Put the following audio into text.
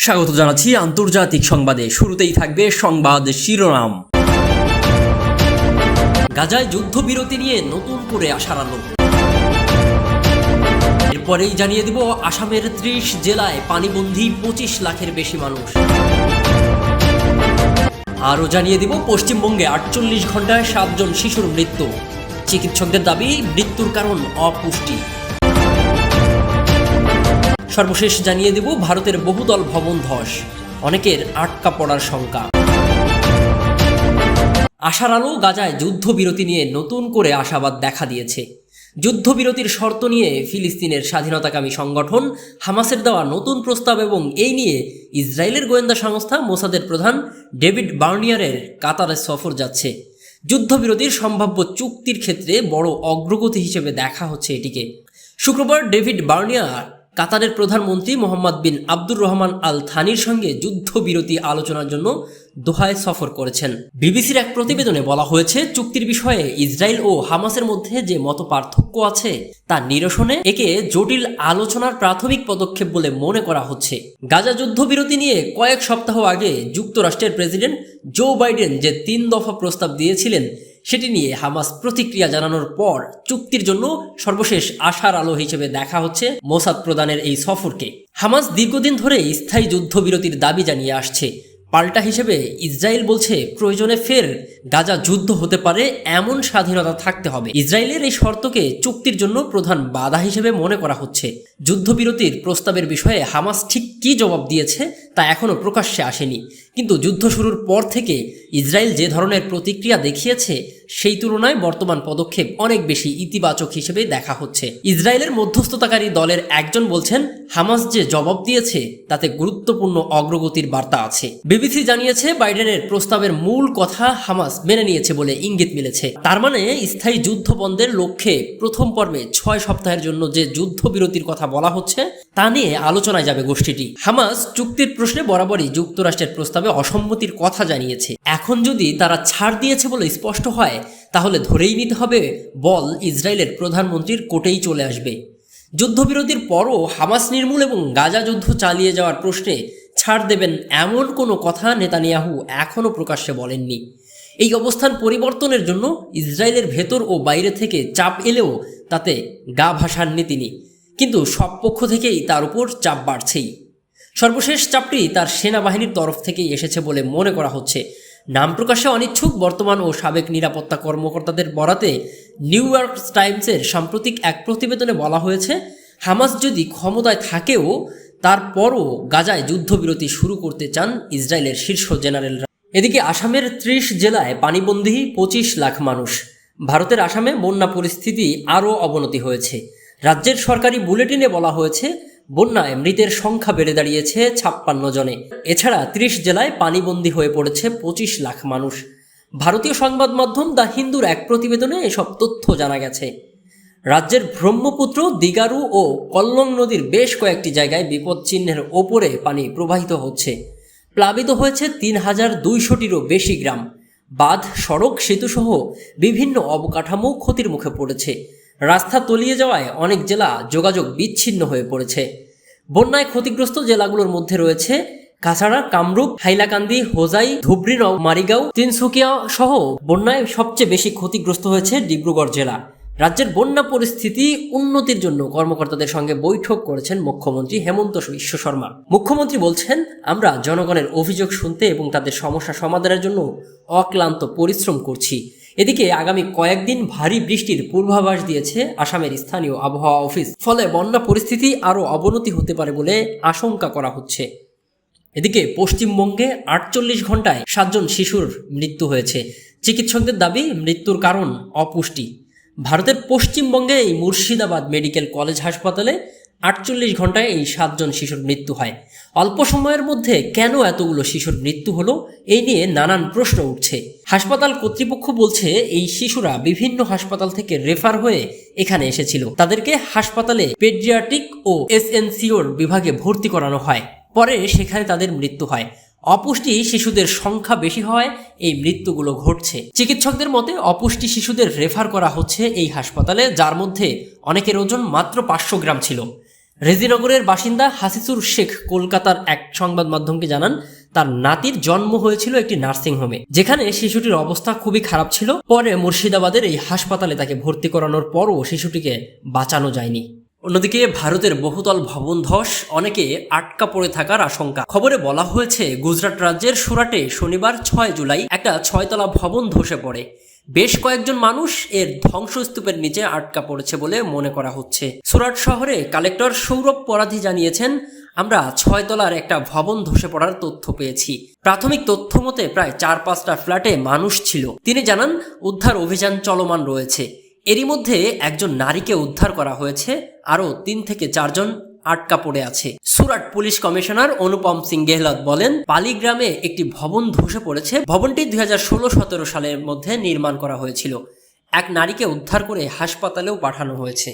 স্বাগত জানাচ্ছি আন্তর্জাতিক সংবাদে। শুরুতেই থাকবে সংবাদ শিরোনাম। গাজায় যুদ্ধবিরতি নিয়ে নতুন করে আশার আলো। এরপরেই জানিয়ে দিব আসামের ৩০ জেলায় পানিবন্দী ২৫ লাখের বেশি মানুষ। আরও জানিয়ে দিব পশ্চিমবঙ্গে ৪৮ ঘন্টায় ৭ জন শিশুর মৃত্যু। চিকিৎসকদের দাবি মৃত্যুর কারণ অপুষ্টি। সর্বশেষ জানিয়ে দেব ভারতের বহুতল ভবন ধস, অনেকের আটকা পড়ার শঙ্কা। আশার আলো। গাজায় যুদ্ধবিরতি নিয়ে নতুন করে আশাবাদ দেখা দিয়েছে। যুদ্ধবিরতির শর্ত নিয়ে ফিলিস্তিনের স্বাধীনতাকামী সংগঠন হামাসের দেওয়া নতুন প্রস্তাব এবং এই নিয়ে ইসরায়েলের গোয়েন্দা সংস্থা মোসাদের প্রধান ডেভিড বার্নিয়ারের কাতারে সফর যাচ্ছে। যুদ্ধবিরতির সম্ভাব্য চুক্তির ক্ষেত্রে বড় অগ্রগতি হিসেবে দেখা হচ্ছে এটিকে। শুক্রবার ডেভিড বার্নিয়ার কাতারের প্রধানমন্ত্রী মোহাম্মদ বিন আব্দুর রহমান আল থানির সঙ্গে যুদ্ধবিরতি আলোচনার জন্য দোহায় সফর করেছেন। বিবিসির এক প্রতিবেদনে বলা হয়েছে, চুক্তির বিষয়ে ইসরায়েল ও হামাসের মধ্যে যে মত পার্থক্য আছে তা নিরসনে একে জটিল আলোচনার প্রাথমিক পদক্ষেপ বলে মনে করা হচ্ছে। গাজা যুদ্ধবিরতি নিয়ে কয়েক সপ্তাহ আগে যুক্তরাষ্ট্রের প্রেসিডেন্ট জো বাইডেন যে ৩ দফা প্রস্তাব দিয়েছিলেন সেটি নিয়ে হামাস প্রতিক্রিয়া জানানোর পর চুক্তির জন্য সর্বশেষ আশার আলো হিসেবে দেখা হচ্ছে মোসাদ প্রধানের এই সফরকে। হামাস দীর্ঘদিন ধরে স্থায়ী যুদ্ধবিরতির দাবি জানিয়ে আসছে। পাল্টা হিসেবে ইসরায়েল বলছে প্রয়োজনে ফের গাজা যুদ্ধ হতে পারে এমন স্বাধীনতা থাকতে হবে। ইসরায়েলের এই শর্তকে চুক্তির জন্য প্রধান বাধা হিসেবে মনে করা হচ্ছে। যুদ্ধবিরতির প্রস্তাবের বিষয়ে হামাস ঠিক কী জবাব দিয়েছে তা এখনও প্রকাশ্যে আসেনি, কিন্তু যুদ্ধ শুরুর পর থেকে ইসরায়েল যে ধরনের প্রতিক্রিয়া দেখিয়েছে সেই তুলনায় বর্তমান পদক্ষেপ অনেক বেশি ইতিবাচক হিসেবে দেখা হচ্ছে। ইসরায়েলের মধ্যস্থতাকারী দলের একজন বলছেন, হামাস যে জবাব দিয়েছে তাতে গুরুত্বপূর্ণ অগ্রগতির বার্তা আছে। বিবিসি জানিয়েছে, বাইডেনের প্রস্তাবের মূল কথা হামাস মেনে নিয়েছে বলে ইঙ্গিত মিলেছে। তার মানে স্থায়ী যুদ্ধ বন্ধের লক্ষ্যে প্রথম পর্বে ৬ সপ্তাহের জন্য যে যুদ্ধবিরতির কথা বলা হচ্ছে তা নিয়ে আলোচনায় যাবে গোষ্ঠীটি। হামাস চুক্তির প্রশ্নে বরাবরই যুক্তরাষ্ট্রের প্রস্তাবে অসম্মতির কথা জানিয়েছে। এখন যদি তারা ছাড় দিয়েছে বলে স্পষ্ট হয় তাহলে ধরেই নিতে হবে বল ইসরায়েলের প্রধানমন্ত্রীর কোর্টেই চলে আসবে। যুদ্ধবিরতির পরও হামাস নির্মূল এবং গাজা যুদ্ধ চালিয়ে যাওয়ার প্রশ্নে ছাড় দেবেন এমন কোনো কথা নেতানিয়াহু এখনও প্রকাশ্যে বলেননি। এই অবস্থান পরিবর্তনের জন্য ইসরায়েলের ভেতর ও বাইরে থেকে চাপ এলেও তাতে গা ভাসাননি তিনি, কিন্তু সব পক্ষ থেকেই তার উপর চাপ বাড়ছেই। সর্বশেষ চাপটি তার সেনাবাহিনীর তরফ থেকেই এসেছে বলে মনে করা হচ্ছে। নাম প্রকাশে অনিচ্ছুক বর্তমান ও সাবেক নিরাপত্তা কর্মকর্তাদের বরাতে নিউ ইয়র্ক টাইমসের সাম্প্রতিক এক প্রতিবেদনে বলা হয়েছে, হামাস যদি ক্ষমতায় থাকেও তারপরও গাজায় যুদ্ধবিরতি শুরু করতে চান ইসরায়েলের শীর্ষ জেনারেলরা। এদিকে আসামের ৩০ জেলায় পানিবন্দী ২৫ লাখ মানুষ। ভারতের আসামে বন্যা পরিস্থিতি আরও অবনতি হয়েছে। রাজ্যের সরকারি বুলেটিনে বলা হয়েছে, বন্যায় মৃতের সংখ্যা বেড়ে দাঁড়িয়েছে ৫৬ জনে। এছাড়া ৩০ জেলায় পানিবন্দী হয়ে পড়েছে ২৫ লাখ মানুষ। ভারতীয় সংবাদ মাধ্যম দ্য হিন্দুর এক প্রতিবেদনে এসব তথ্য জানা গেছে। রাজ্যের ব্রহ্মপুত্র, দিগারু ও কল্লং নদীর বেশ কয়েকটি জায়গায় বিপদ চিহ্নের ওপরে পানি প্রবাহিত হচ্ছে। প্লাবিত হয়েছে ৩,২০০টিরও বেশি গ্রাম। বাঁধ, সড়ক, সেতুসহ বিভিন্ন অবকাঠামো ক্ষতির মুখে পড়েছে। রাস্তা তলিয়ে যাওয়ায় অনেক জেলা যোগাযোগ বিচ্ছিন্ন হয়ে পড়েছে। বন্যায় ক্ষতিগ্রস্ত জেলাগুলোর মধ্যে রয়েছে কাছাড়া, কামরূপ, হাইলাকান্দি, হোজাই, ধুবড়ী, মারিগাঁও, তিনসুকিয়া সহ বন্যায় সবচেয়ে বেশি ক্ষতিগ্রস্ত হয়েছে ডিব্রুগড় জেলা। রাজ্যের বন্যা পরিস্থিতি উন্নতির জন্য কর্মকর্তাদের সঙ্গে বৈঠক করেছেন মুখ্যমন্ত্রী হেমন্ত বিশ্ব শর্মা। মুখ্যমন্ত্রী বলছেন, আমরা জনগণের অভিযোগ শুনতে এবং তাদের সমস্যা সমাধানের জন্য অক্লান্ত পরিশ্রম করছি। এদিকে আগামী কয়েকদিন ভারী বৃষ্টির পূর্বাভাস দিয়েছে আসামের স্থানীয় আবহাওয়া অফিস। ফলে বন্যা পরিস্থিতি আরও অবনতি হতে পারে বলে আশঙ্কা করা হচ্ছে। এদিকে পশ্চিমবঙ্গে ৪৮ ঘন্টায় ৭ জন শিশুর মৃত্যু হয়েছে। চিকিৎসকদের দাবি মৃত্যুর কারণ অপুষ্টি। ভারতের পশ্চিমবঙ্গে এই মুর্শিদাবাদ মেডিকেল কলেজ হাসপাতালে ৪৮ ঘন্টায় এই ৭ জন শিশুর মৃত্যু হয়। অল্প সময়ের মধ্যে কেন এতগুলো শিশুর মৃত্যু হলো এই নিয়ে নানান প্রশ্ন উঠছে। হাসপাতাল কর্তৃপক্ষ বলছে, এই শিশুরা বিভিন্ন হাসপাতাল থেকে রেফার হয়ে এখানে এসেছিল। তাদেরকে হাসপাতালে পেডিয়াট্রিক ও এসএনসিওর বিভাগে ভর্তি করানো হয়, পরে সেখানে তাদের মৃত্যু হয়। অপুষ্টি শিশুদের সংখ্যা বেশি হওয়ায় এই মৃত্যুগুলো ঘটছে। চিকিৎসকদের মতে অপুষ্টি শিশুদের রেফার করা হচ্ছে এই হাসপাতালে, যার মধ্যে অনেকের ওজন মাত্র ৫০০ গ্রাম ছিল। রেজিনগরের বাসিন্দা হাসিসুর শেখ কলকাতার এক সংবাদ মাধ্যমকে জানান, তার নাতির জন্ম হয়েছিল একটি নার্সিংহোমে, যেখানে শিশুটির অবস্থা খুবই খারাপ ছিল। পরে মুর্শিদাবাদের এই হাসপাতালে তাকে ভর্তি করানোর পরও শিশুটিকে বাঁচানো যায়নি। অন্যদিকে ভারতের বহুতল ভবন ধস, অনেকে আটকা পড়ে থাকার আশঙ্কা। খবরে বলা হয়েছে, গুজরাট রাজ্যের সুরাটে শনিবার 6 জুলাই একটা 6তলা ভবন ধসে পড়ে। বেশ কয়েকজন মানুষ এর ধ্বংসস্তূপের নিচে আটকা পড়েছে বলে মনে করা হচ্ছে। সুরাট শহরে কালেক্টর সৌরভ পরাধি জানিয়েছেন, আমরা 6 তলার একটা ভবন ধসে পড়ার তথ্য পেয়েছি। প্রাথমিক তথ্য মতে প্রায় 4-5টা ফ্ল্যাটে মানুষ ছিল। তিনি জানান, উদ্ধার অভিযান চলমান রয়েছে। এরই মধ্যে একজন নারীকে উদ্ধার করা হয়েছে, আরও 3 থেকে 4 জন আটকা পড়ে আছে। সুরাট পুলিশ কমিশনার অনুপম সিং গেহলট বলেন, পালি গ্রামে একটি ভবন ধসে পড়েছে। ভবনটি 2016-17 সালের মধ্যে নির্মাণ করা হয়েছিল। এক নারীকে উদ্ধার করে হাসপাতালেও পাঠানো হয়েছে।